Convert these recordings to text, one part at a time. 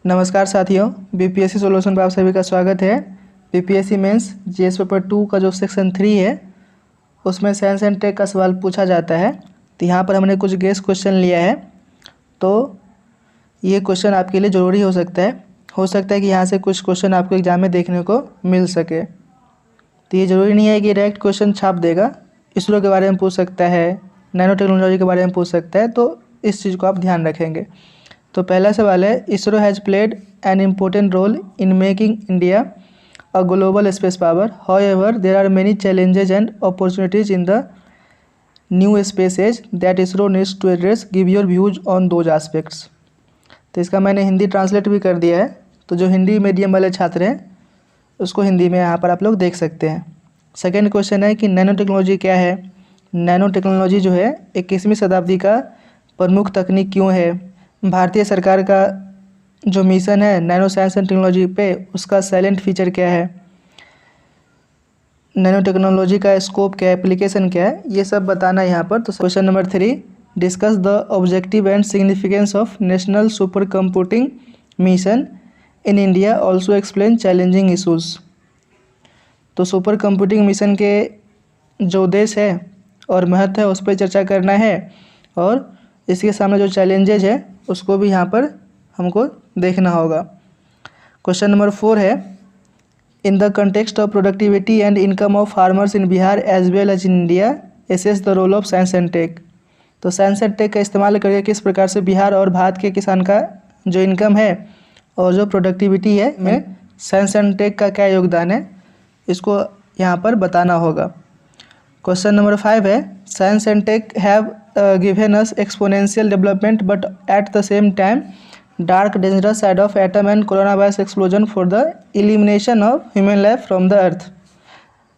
नमस्कार साथियों, BPSC solution पर आप सभी का स्वागत है। बीपीएससी मेंस जीएस पेपर 2 का जो सेक्शन 3 है उसमें साइंस एंड टेक का सवाल पूछा जाता है। तो यहाँ पर हमने कुछ गेस क्वेश्चन लिया है, तो ये क्वेश्चन आपके लिए ज़रूरी हो सकता है कि यहाँ से कुछ क्वेश्चन आपको एग्जाम में देखने को मिल सके। तो ये ज़रूरी नहीं है कि डायरेक्ट क्वेश्चन छाप देगा, इसरो के बारे में पूछ सकता है, नैनो टेक्नोलॉजी के बारे में पूछ सकता है, तो इस चीज़ को आप ध्यान रखेंगे। तो पहला सवाल है, ISRO has played an important role in making India a global space power, however there are many challenges and opportunities in the new space age that ISRO needs to address, give your views on those aspects. तो इसका मैंने Hindi translate भी कर दिया है, तो जो Hindi medium वाले छात्र हैं उसको हिंदी में यहाँ पर आप लोग देख सकते हैं। सेकेंड क्वेश्चन है कि नैनो टेक्नोलॉजी क्या है। नैनो टेक्नोलॉजी जो है 21वीं शताब्दी का प्रमुख तकनीक क्यों है। भारतीय सरकार का जो मिशन है नैनो साइंस एंड टेक्नोलॉजी पे, उसका साइलेंट फीचर क्या है। नैनो टेक्नोलॉजी का स्कोप क्या है, एप्लीकेशन क्या है, ये सब बताना है यहाँ पर। तो question number 3, discuss the objective and significance of national super computing mission in India, also explain challenging issues. तो सुपर कंप्यूटिंग मिशन के जो उद्देश्य है और महत्व है उस पर चर्चा करना है, और इसके सामने जो चैलेंजेज है उसको भी यहाँ पर हमको देखना होगा। क्वेश्चन नंबर 4 है, in the context of productivity and income of farmers in Bihar as well as in India, assess the role of science and tech. तो साइंस एंड टेक का इस्तेमाल करके किस प्रकार से बिहार और भारत के किसान का जो इनकम है और जो प्रोडक्टिविटी है में साइंस एंड टेक का क्या योगदान है, इसको यहाँ पर बताना होगा। क्वेश्चन नंबर 5 है, science and tech have given us exponential development but at the same time dark dangerous side of atom and coronavirus explosion for the elimination of human life from the earth.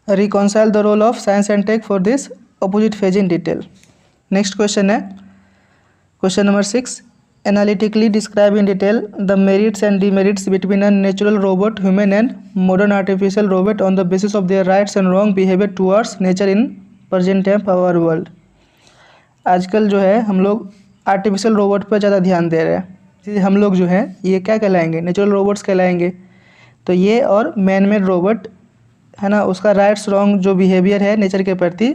Reconcile the role of science and tech for this opposite phase in detail. Next question है question number 6, analytically describe in detail the merits and demerits between a natural robot human and modern artificial robot on the basis of their rights and wrong behavior towards nature in present time our world. आजकल जो है हम लोग artificial robot पर ज़्यादा ध्यान दे रहे हैं, इसलिए हम लोग जो है ये क्या कहलाएंगे, नेचुरल रोबोट्स कहलाएंगे। तो ये और मैन मेड रोबोट है ना, उसका राइट्स रॉन्ग जो बिहेवियर है नेचर के प्रति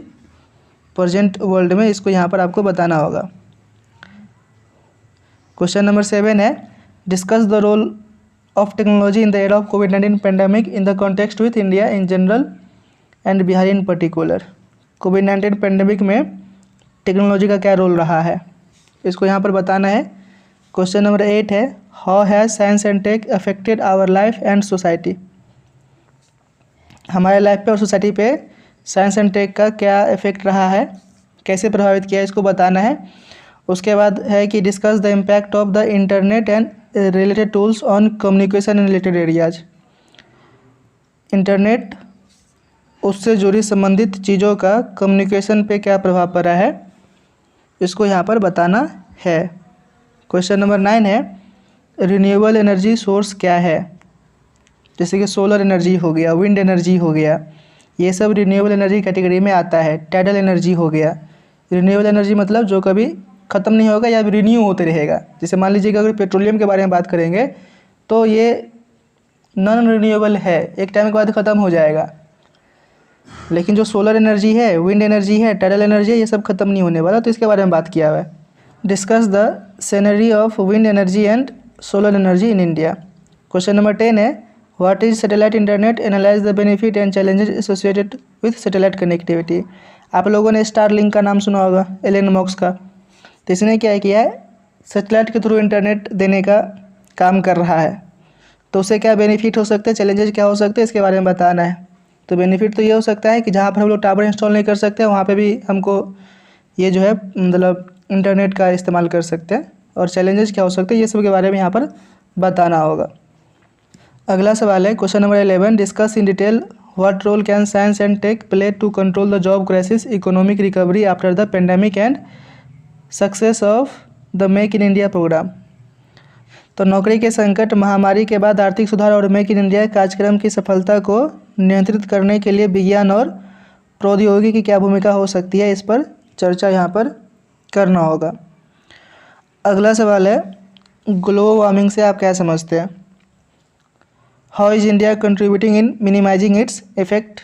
प्रेजेंट वर्ल्ड में, इसको यहाँ पर आपको बताना होगा। क्वेश्चन नंबर 7 है, discuss the role of technology in the era of कोविड-19 pandemic in the context with India in general and Bihar in particular. कोविड-19 पेंडेमिक में टेक्नोलॉजी का क्या रोल रहा है, इसको यहाँ पर बताना है। क्वेश्चन नंबर 8 है, how has science and tech affected our life and society. हमारे लाइफ पे और सोसाइटी पे साइंस एंड टेक का क्या इफेक्ट रहा है, कैसे प्रभावित किया है, इसको बताना है। उसके बाद है कि discuss the impact of the internet and related tools on communication in related areas. Internet उससे जुड़ी संबंधित चीज़ों का कम्युनिकेशन पे क्या प्रभाव पड़ा है, इसको यहाँ पर बताना है। क्वेश्चन नंबर 9 है, रिन्यूएबल एनर्जी सोर्स क्या है। जैसे कि सोलर एनर्जी हो गया, विंड एनर्जी हो गया, ये सब रिन्यूएबल एनर्जी कैटेगरी में आता है। टाइडल एनर्जी हो गया। रिन्यूएबल एनर्जी मतलब जो कभी ख़त्म नहीं होगा या रिन्यू होते रहेगा। जैसे मान लीजिएगा अगर पेट्रोलियम के बारे में बात करेंगे तो ये नॉन रिन्यूएबल है, एक टाइम के बाद ख़त्म हो जाएगा। लेकिन जो सोलर एनर्जी है, विंड एनर्जी है, टाइडल एनर्जी है, ये सब खत्म नहीं होने वाला, तो इसके बारे में बात किया हुआ है। Discuss the scenario of wind energy and solar energy in India. Question number 10 है, what is satellite internet, analyse the benefit and challenges associated with satellite connectivity. आप लोगों ने स्टारलिंक का नाम सुना होगा, एलन मस्क का। तो इसने क्या किया है, सैटेलाइट के थ्रू इंटरनेट देने का काम कर रहा है। तो उससे क्या बेनिफिट हो सकते हैं, चैलेंजेस क्या हो सकते हैं, इसके बारे में बताना है। तो बेनिफिट तो ये हो सकता है कि जहाँ पर हम लोग टावर इंस्टॉल नहीं कर सकते वहाँ पे भी हमको ये जो है मतलब इंटरनेट का इस्तेमाल कर सकते हैं। और चैलेंजेस क्या हो सकते हैं, ये सब के बारे में यहाँ पर बताना होगा। अगला सवाल है question number 11, discuss in detail what role can science and tech play to control the job crisis, economic recovery after the pandemic and success of the make in India program. तो नौकरी के संकट, महामारी के बाद आर्थिक सुधार और मेक इन इंडिया कार्यक्रम की सफलता को नियंत्रित करने के लिए विज्ञान और प्रौद्योगिकी की क्या भूमिका हो सकती है, इस पर चर्चा यहाँ पर करना होगा। अगला सवाल है, ग्लोबल वार्मिंग से आप क्या समझते हैं? How is India contributing in minimizing its effect?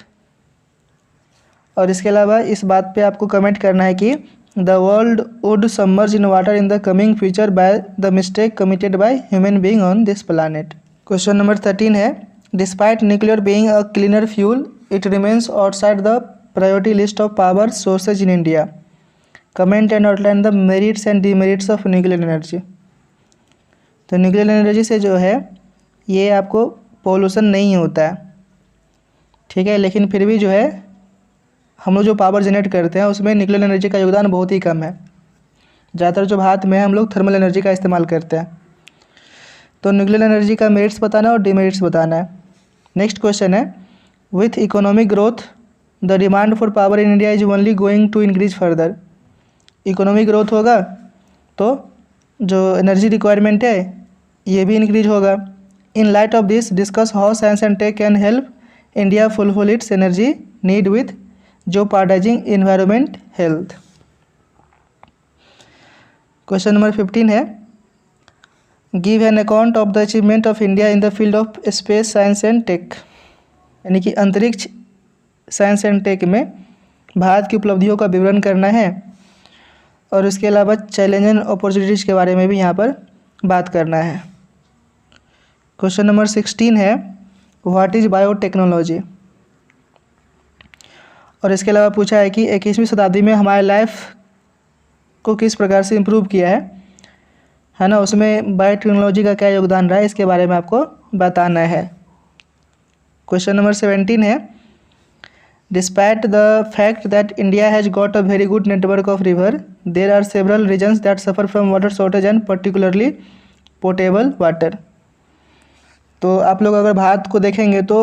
और इसके अलावा इस बात पे आपको कमेंट करना है कि the world would submerge in water in the coming future by the mistake committed by human being on this planet. Question number 13 है, despite nuclear being a cleaner fuel it remains outside the priority list of power sources in India. Comment and outline the merits and demerits of nuclear energy. तो nuclear energy से जो है ये आपको pollution नहीं होता है, ठीक है, लेकिन फिर भी जो है हम लोग जो पावर जनरेट करते हैं उसमें न्यूक्लियर एनर्जी का योगदान बहुत ही कम है। ज़्यादातर जो भारत में हम लोग थर्मल एनर्जी का इस्तेमाल करते हैं। तो न्यूक्लियर एनर्जी का मेरिट्स बताना और डिमेरिट्स बताना है। नेक्स्ट क्वेश्चन है, with economic growth the demand for power in India is only going to increase further. Economic growth होगा तो जो एनर्जी रिक्वायरमेंट है ये भी इंक्रीज होगा। In light of this discuss how science and tech can help India fulfil its energy need with jeopardizing environment health। Question number 15 है, give an account of the achievement of India in the field of space science and tech. यानी कि अंतरिक्ष science and take में भारत की उपलब्धियों का विवरण करना है और इसके अलावा चैलेंज एंड अपॉर्चुनिटीज़ के बारे में भी यहाँ पर बात करना है। क्वेश्चन नंबर 16 है, व्हाट इज़ बायोटेक्नोलॉजी। और इसके अलावा पूछा है कि 21वीं शताब्दी में हमारे लाइफ को किस प्रकार से इम्प्रूव किया है ना, उसमें बायोटेक्नोलॉजी का क्या योगदान रहा है, इसके बारे में आपको बताना है। क्वेश्चन नंबर 17 है, despite the fact that India has got a very good network of river there are several regions that suffer from water shortage and particularly portable water. तो आप लोग अगर भारत को देखेंगे तो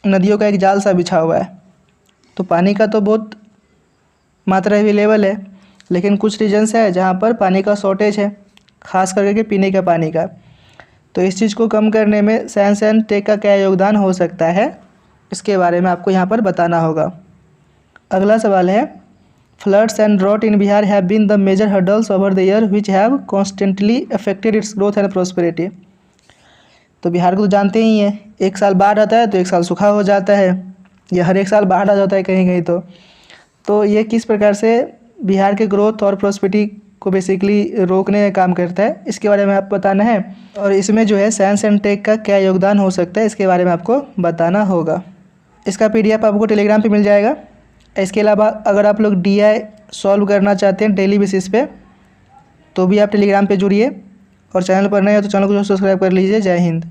नदियों का एक जाल सा बिछा हुआ है, तो पानी का तो बहुत मात्रा अवेलेबल है, लेकिन कुछ रीजन्स है जहाँ पर पानी का शॉर्टेज है, खास करके पीने का पानी का। तो इस चीज़ को कम करने में साइंस एंड टेक का क्या योगदान हो सकता है, इसके बारे में आपको यहाँ पर बताना होगा। अगला सवाल है, floods and drought in Bihar have been the major hurdles over the year which have constantly affected its growth and prosperity. तो बिहार को तो जानते ही हैं, एक साल बाढ़ आता है तो एक साल सूखा हो जाता है, या हर एक साल बाढ़ आ जाता है कहीं कहीं। तो ये किस प्रकार से बिहार के ग्रोथ और प्रॉस्पेरिटी को बेसिकली रोकने का काम करता है, इसके बारे में आपको बताना है। और इसमें जो है साइंस एंड टेक का क्या योगदान हो सकता है, इसके बारे में आपको बताना होगा। इसका PDF आपको टेलीग्राम पे मिल जाएगा। इसके अलावा अगर आप लोग DI सॉल्व करना चाहते हैं डेली बेसिस पे तो भी आप टेलीग्राम पे जुड़िए, और चैनल पर नए हो तो चैनल को सब्सक्राइब कर लीजिए। जय हिंद।